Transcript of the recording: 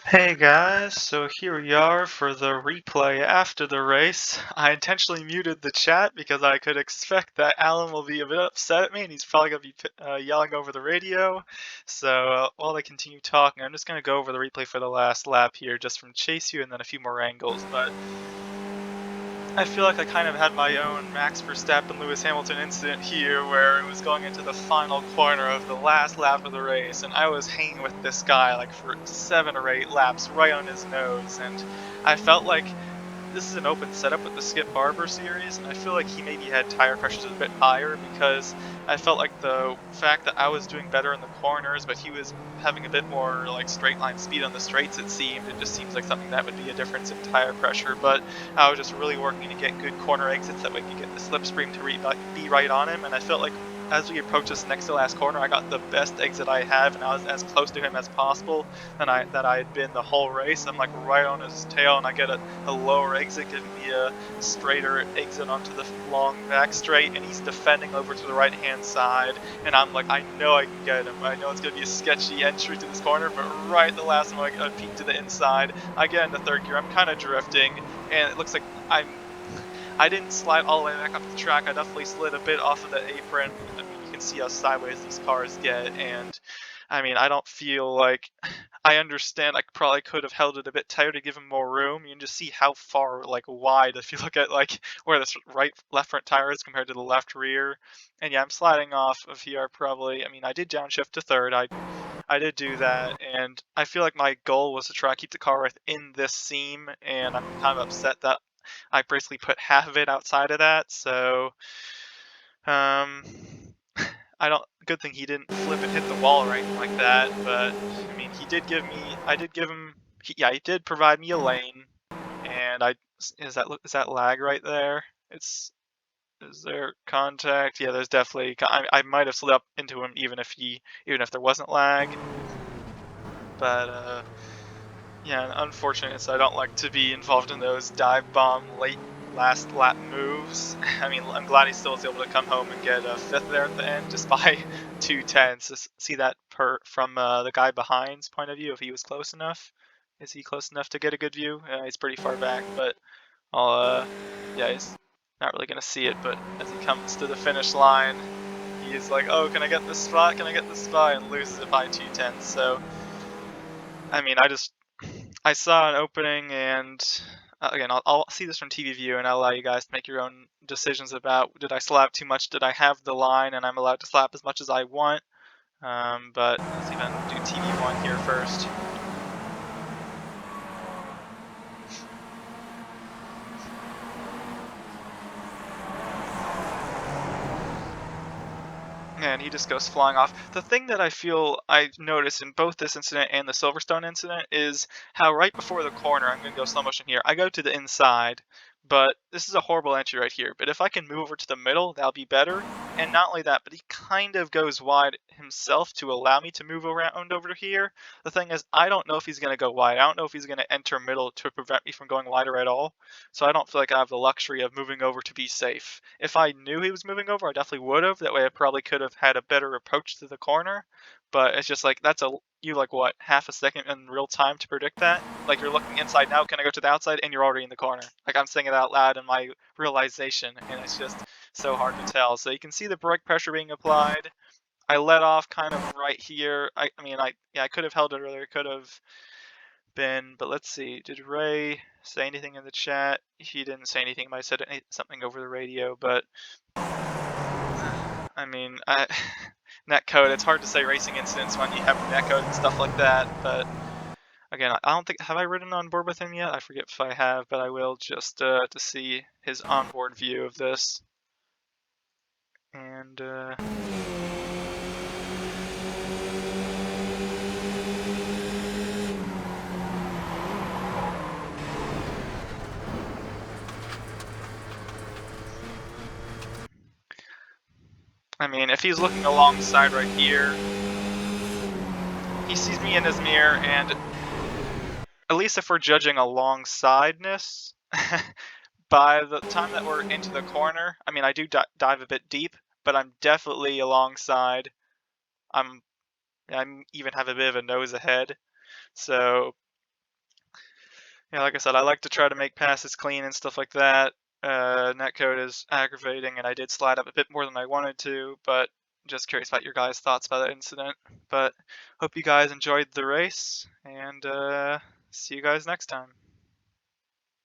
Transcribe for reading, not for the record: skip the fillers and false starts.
Hey guys, so here we are for the replay after the race. I intentionally muted the chat because I could expect that Alan will be a bit upset at me and he's probably going to be yelling over the radio. So while they continue talking, I'm just going to go over the replay for the last lap here just from Chase You and then a few more angles. But I feel like I kind of had my own Max Verstappen Lewis Hamilton incident here where it was going into the final corner of the last lap of the race and I was hanging with this guy like for 7 or 8 laps right on his nose, and I felt like this is an open setup with the Skip Barber series, and I feel like he maybe had tire pressures a bit higher because I felt like the fact that I was doing better in the corners, but he was having a bit more like straight line speed on the straights, it seemed. It just seems like something that would be a difference in tire pressure, but I was just really working to get good corner exits that we could get the slipstream to be right on him, and I felt like as we approached this next to last corner, I got the best exit I have, and I was as close to him as possible than I had been the whole race. I'm like right on his tail, and I get a lower exit, giving me a straighter exit onto the long back straight, and he's defending over to the right hand side, and I'm like, I know I can get him. I know it's gonna be a sketchy entry to this corner, but right at the last moment, I peek to the inside. I get into third gear. I'm kind of drifting, and it looks like I didn't slide all the way back up the track. I definitely slid a bit off of the apron. I mean, you can see how sideways these cars get, and I mean, I don't feel like I understand. I probably could have held it a bit tighter to give him more room. You can just see how far, like, wide, if you look at like where this left front tire is compared to the left rear. And yeah, I'm sliding off of here probably. I mean, I did downshift to third. I did do that, and I feel like my goal was to try to keep the car within this seam, and I'm kind of upset that I basically put half of it outside of that. So, um, I don't. Good thing he didn't flip and hit the wall or anything like that. But I mean, he did give me. I did give him. Yeah, he did provide me a lane, and I is that lag right there? Is there contact? Yeah, there's definitely. I might have slid up into him even if there wasn't lag. But yeah, unfortunate. So I don't like to be involved in those dive bomb last lap moves. I mean, I'm glad he still was able to come home and get a fifth there at the end, just by 2 tenths. To see that from the guy behind's point of view, if he was close enough. Is he close enough to get a good view? He's pretty far back, but yeah, he's not really gonna see it. But as he comes to the finish line, he's like, "Oh, can I get this spot? Can I get this spot?" and loses it by 2 tenths. So, I mean, I saw an opening, and again, I'll see this from TV view, and I'll allow you guys to make your own decisions about, did I slap too much? Did I have the line, and I'm allowed to slap as much as I want? But let's even do TV1 here first. And he just goes flying off. The thing that I feel I noticed in both this incident and the Silverstone incident is how right before the corner, I'm going to go slow motion here, I go to the inside, but this is a horrible entry right here. But if I can move over to the middle, that'll be better. And not only that, but he kind of goes wide himself to allow me to move around over here. The thing is, I don't know if he's going to go wide. I don't know if he's going to enter middle to prevent me from going wider at all. So I don't feel like I have the luxury of moving over to be safe. If I knew he was moving over, I definitely would have. That way I probably could have had a better approach to the corner. But it's just like, you like what, half a second in real time to predict that? Like, you're looking inside now, can I go to the outside? And you're already in the corner. Like, I'm saying it out loud in my realization, and it's just so hard to tell. So you can see the brake pressure being applied. I let off kind of right here. I could have held it earlier, could have been, but let's see. Did Ray say anything in the chat? He didn't say anything. He might have said something over the radio, but I mean, netcode. It's hard to say racing incidents when you have netcode and stuff like that. But again, I don't think, have I ridden on board with him yet? I forget if I have, but I will just to see his onboard view of this. And I mean, if he's looking alongside right here, he sees me in his mirror, and at least if we're judging alongsideness, by the time that we're into the corner, I mean, I do dive a bit deep, but I'm definitely alongside. I even have a bit of a nose ahead. So Yeah, like I said, I like to try to make passes clean and stuff like that. Netcode is aggravating, and I did slide up a bit more than I wanted to, but just curious about your guys' thoughts about that incident. But hope you guys enjoyed the race, and see you guys next time.